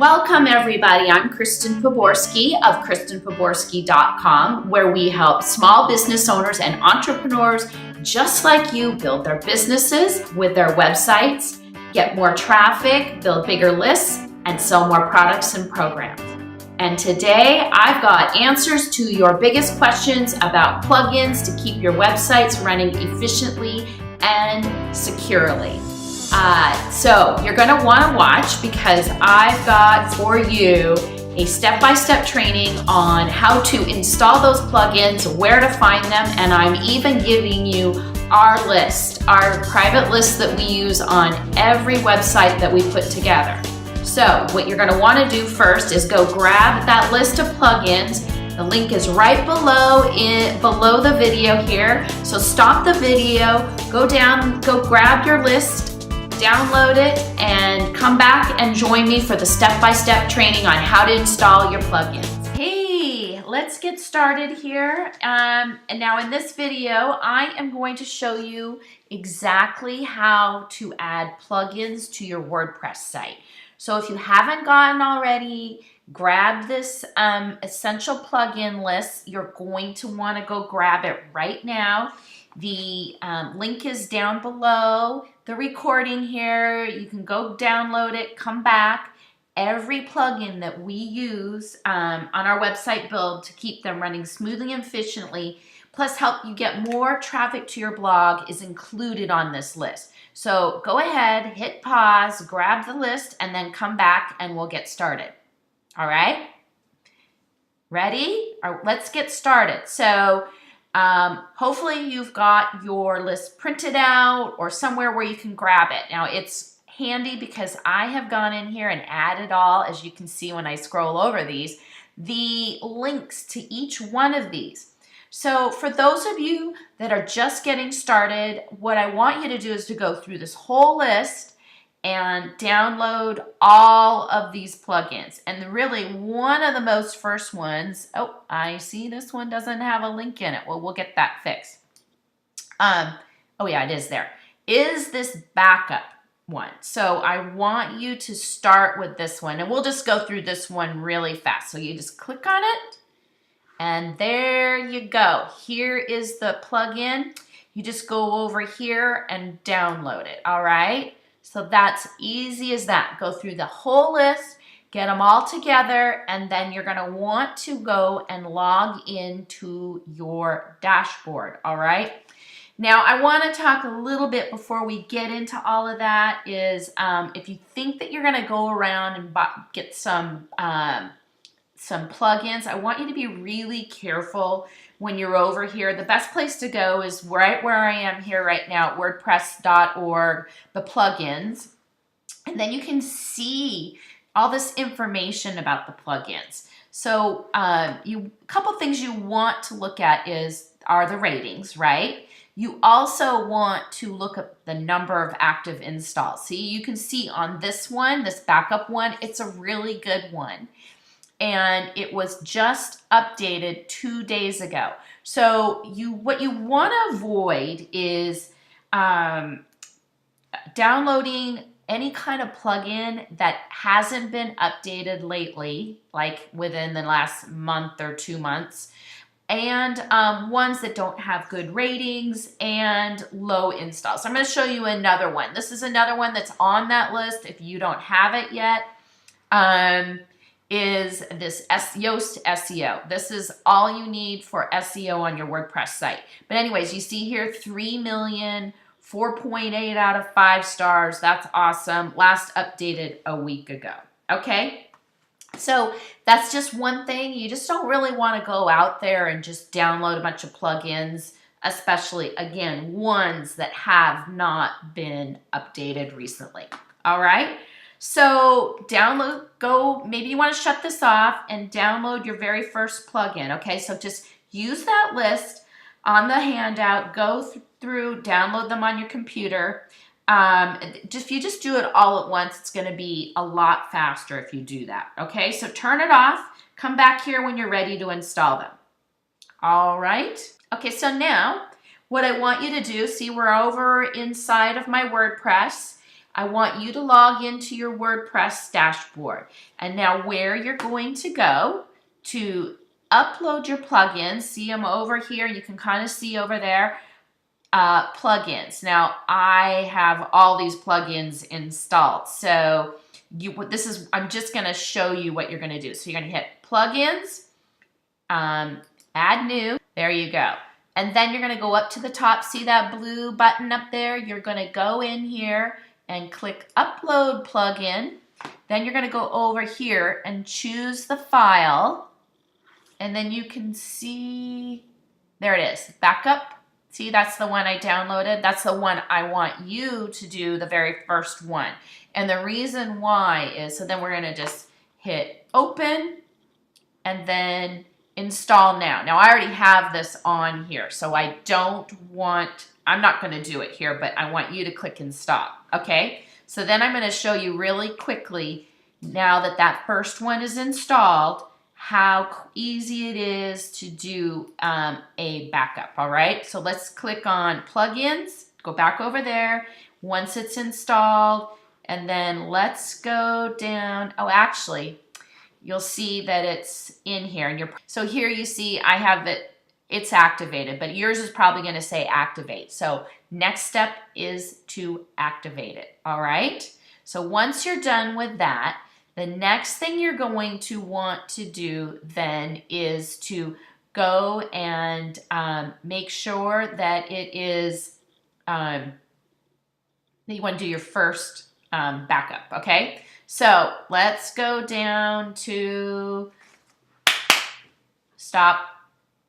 Welcome everybody, I'm Kristen Poborski of KristenPoborski.com, where we help small business owners and entrepreneurs just like you build their businesses with their websites, get more traffic, build bigger lists, and sell more products and programs. And today I've got answers to your biggest questions about plugins to keep your websites running efficiently and securely. So you're going to want to watch because I've got for you a step-by-step training on how to install those plugins, where to find them, and I'm even giving you our list, our private list that we use on every website that we put together. So what you're going to want to do first is go grab that list of plugins. The link is right below the video here. So stop the video, go down, go grab your list, download it, and come back and join me for the step-by-step training on how to install your plugins. Hey, let's get started here. And now in this video, I am going to show you exactly how to add plugins to your WordPress site. So if you haven't gotten already, grab this essential plugin list. You're going to want to go grab it right now. The link is down below the recording here. You can go download it, come back. Every plugin that we use on our website build to keep them running smoothly and efficiently, plus help you get more traffic to your blog, is included on this list. So go ahead, hit pause, grab the list, and then come back and we'll get started. All right? Ready? All right, let's get started. So hopefully you've got your list printed out or somewhere where you can grab it. Now it's handy because I have gone in here and added all, as you can see when I scroll over these, the links to each one of these. So for those of you that are just getting started, what I want you to do is to go through this whole list and download all of these plugins. And really one of the most first ones, oh, I see this one doesn't have a link in it. Well, we'll get that fixed. Oh yeah, it is there. Is this backup one. So I want you to start with this one, and we'll just go through this one really fast. So you just click on it, and there you go. Here is the plugin. You just go over here and download it, all right? So that's easy as that. Go through the whole list, get them all together, and then you're gonna want to go and log into your dashboard, all right? Now, I wanna talk a little bit before we get into all of that is if you think that you're gonna go around and get some plugins, I want you to be really careful when you're over here. The best place to go is right where I am here right now at wordpress.org, the plugins, and then you can see all this information about the plugins. So a couple things you want to look at are the ratings, right? You also want to look at the number of active installs. See, you can see on this one, this backup one, it's a really good one. And it was just updated 2 days ago. So what you want to avoid is downloading any kind of plugin that hasn't been updated lately, like within the last month or 2 months, and ones that don't have good ratings and low installs. So I'm going to show you another one. This is another one that's on that list if you don't have it yet. Is this Yoast SEO. This is all you need for SEO on your WordPress site. But anyways, you see here 3 million, 4.8 out of 5 stars. That's awesome. Last updated a week ago. Okay? So that's just one thing. You just don't really want to go out there and just download a bunch of plugins, especially, again, ones that have not been updated recently. All right? So maybe you want to shut this off and download your very first plugin, okay? So just use that list on the handout, go through, download them on your computer. If you just do it all at once, it's going to be a lot faster if you do that, okay? So turn it off, come back here when you're ready to install them. All right? Okay, so now what I want you to do, see, we're over inside of my WordPress. I want you to log into your WordPress dashboard. And now where you're going to go to upload your plugins, see them over here, you can kind of see over there, plugins. Now I have all these plugins installed. So I'm just going to show you what you're going to do. So you're going to hit plugins, add new, there you go. And then you're going to go up to the top, see that blue button up there? You're going to go in here and click upload plugin. Then you're going to go over here and choose the file. And then you can see, there it is, backup. See, that's the one I downloaded. That's the one I want you to do, the very first one. And the reason why is, so then we're going to just hit open and then install now. Now I already have this on here, so I'm not going to do it here, but I want you to click install. Okay, so then I'm going to show you really quickly, now that that first one is installed, how easy it is to do a backup. All right, so let's click on plugins, go back over there once it's installed, and then let's go down. Oh, actually, you'll see that it's in here. And so here you see I have it's activated, but yours is probably going to say activate. So next step is to activate it. All right, so once you're done with that, the next thing you're going to want to do then is to go and make sure that it is, that you want to do your first backup, okay? So let's go down to stop.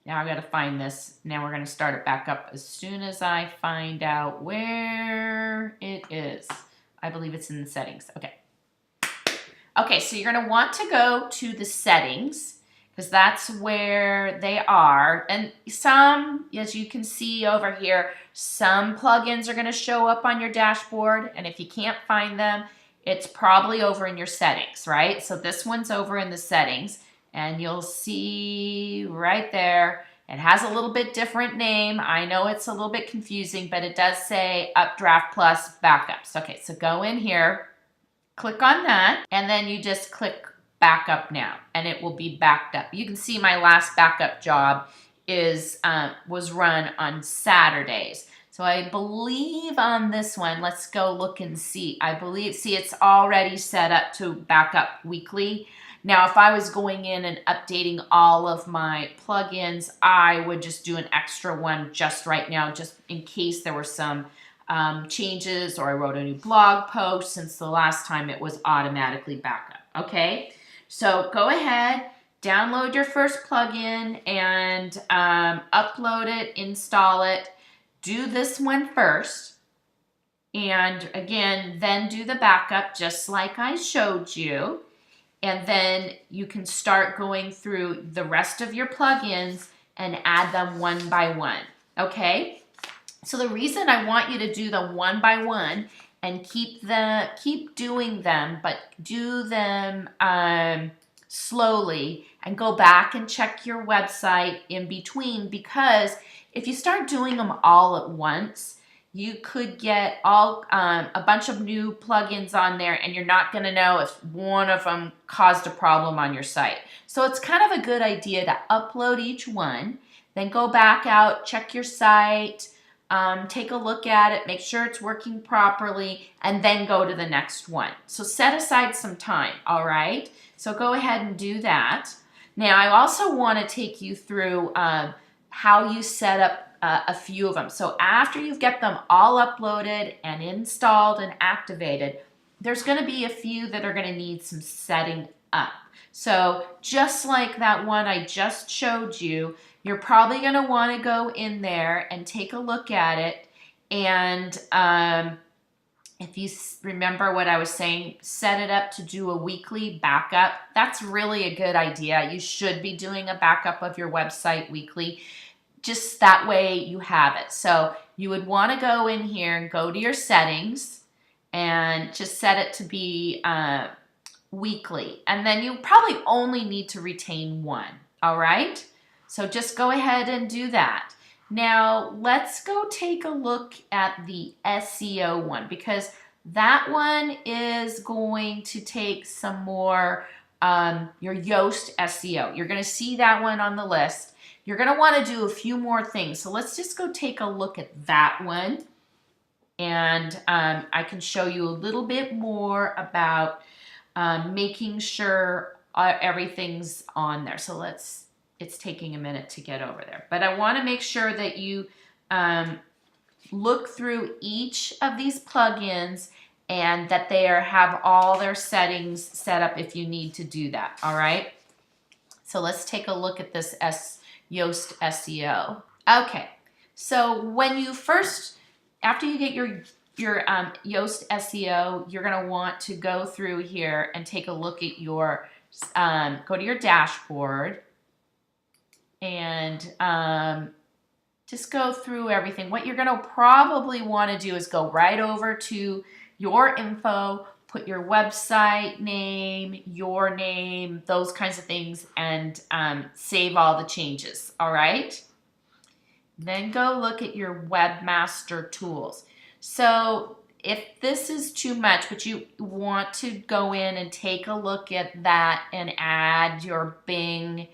Now I've got to find this. Now we're going to start it back up as soon as I find out where it is. I believe it's in the settings. Okay. Okay, so you're going to want to go to the settings because that's where they are. And some, as you can see over here, some plugins are going to show up on your dashboard. And if you can't find them, it's probably over in your settings, right? So this one's over in the settings, and you'll see right there, it has a little bit different name. I know it's a little bit confusing, but it does say Updraft Plus Backups. Okay, so go in here. Click on that, and then you just click backup now, and it will be backed up. You can see my last backup job was run on Saturdays. So I believe on this one, let's go look and see. See, it's already set up to back up weekly. Now, if I was going in and updating all of my plugins, I would just do an extra one just right now, just in case there were some changes or I wrote a new blog post since the last time it was automatically backed up. Okay, so go ahead, download your first plugin and upload it, install it. Do this one first, and again, then do the backup just like I showed you, and then you can start going through the rest of your plugins and add them one by one. Okay. So the reason I want you to do them one by one and keep doing them, but do them slowly and go back and check your website in between, because if you start doing them all at once, you could get a bunch of new plugins on there and you're not going to know if one of them caused a problem on your site. So it's kind of a good idea to upload each one, then go back out, check your site, take a look at it, make sure it's working properly, and then go to the next one. So set aside some time, all right? So go ahead and do that. Now, I also want to take you through how you set up a few of them. So after you've got them all uploaded and installed and activated, there's going to be a few that are going to need some setting up. So just like that one I just showed you, you're probably going to want to go in there and take a look at it. And if you remember what I was saying, set it up to do a weekly backup. That's really a good idea. You should be doing a backup of your website weekly. Just that way you have it. So you would want to go in here and go to your settings and just set it to be weekly. And then you probably only need to retain one. All right? So just go ahead and do that. Now let's go take a look at the SEO one, because That one is going to take some more, your Yoast SEO. You're going to see that one on the list. You're going to want to do a few more things. So let's just go take a look at that one. And I can show you a little bit more about making sure everything's on there. So it's taking a minute to get over there. But I want to make sure that you look through each of these plugins and that they have all their settings set up if you need to do that, all right? So let's take a look at this Yoast SEO. Okay, so when you first, after you get your Yoast SEO, you're gonna want to go through here and take a look at your, go to your dashboard and just go through everything. What you're gonna probably wanna do is go right over to your info, put your website name, your name, those kinds of things, and save all the changes, all right? Then go look at your webmaster tools. So if this is too much, but you want to go in and take a look at that and add your Bing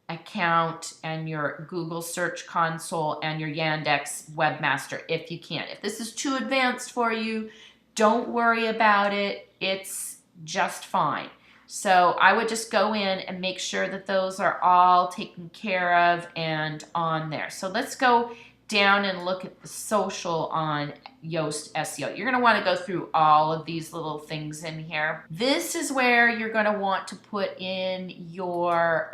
account and your Google Search Console and your Yandex Webmaster if you can. If this is too advanced for you, don't worry about it. It's just fine. So I would just go in and make sure that those are all taken care of and on there. So let's go down and look at the social on Yoast SEO. You're gonna wanna go through all of these little things in here. This is where you're gonna want to put in your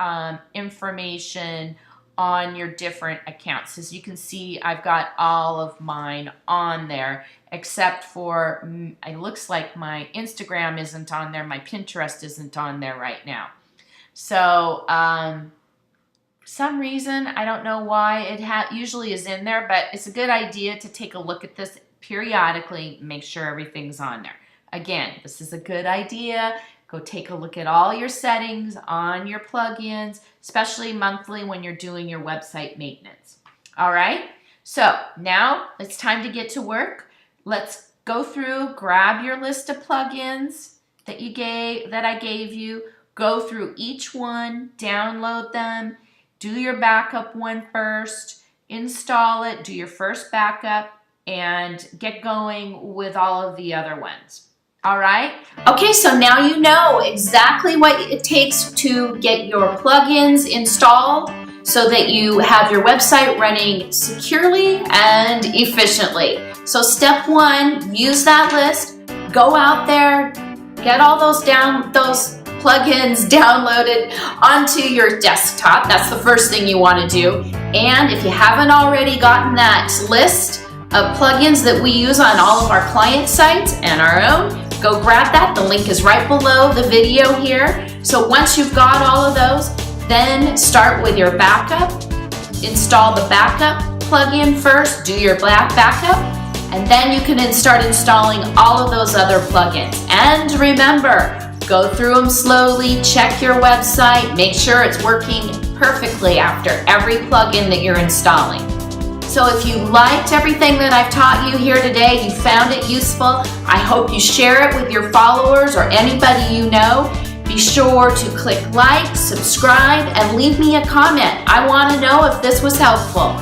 information on your different accounts. As you can see, I've got all of mine on there, except for, it looks like my Instagram isn't on there, my Pinterest isn't on there right now. So, for some reason, I don't know why, it usually is in there, but it's a good idea to take a look at this periodically, make sure everything's on there. Again, this is a good idea. Go take a look at all your settings on your plugins, especially monthly when you're doing your website maintenance. All right, so now it's time to get to work. Let's go through, grab your list of plugins that I gave you, go through each one, download them, do your backup one first, install it, do your first backup, and get going with all of the other ones. All right. Okay, so now you know exactly what it takes to get your plugins installed so that you have your website running securely and efficiently. So step one, use that list, go out there, get all those plugins downloaded onto your desktop. That's the first thing you want to do. And if you haven't already gotten that list of plugins that we use on all of our client sites and our own, go grab that. The link is right below the video here. So once you've got all of those, then start with your backup. Install the backup plugin first, do your backup, and then you can start installing all of those other plugins. And remember, go through them slowly, check your website, make sure it's working perfectly after every plugin that you're installing. So if you liked everything that I've taught you here today, you found it useful, I hope you share it with your followers or anybody you know. Be sure to click like, subscribe, and leave me a comment. I want to know if this was helpful.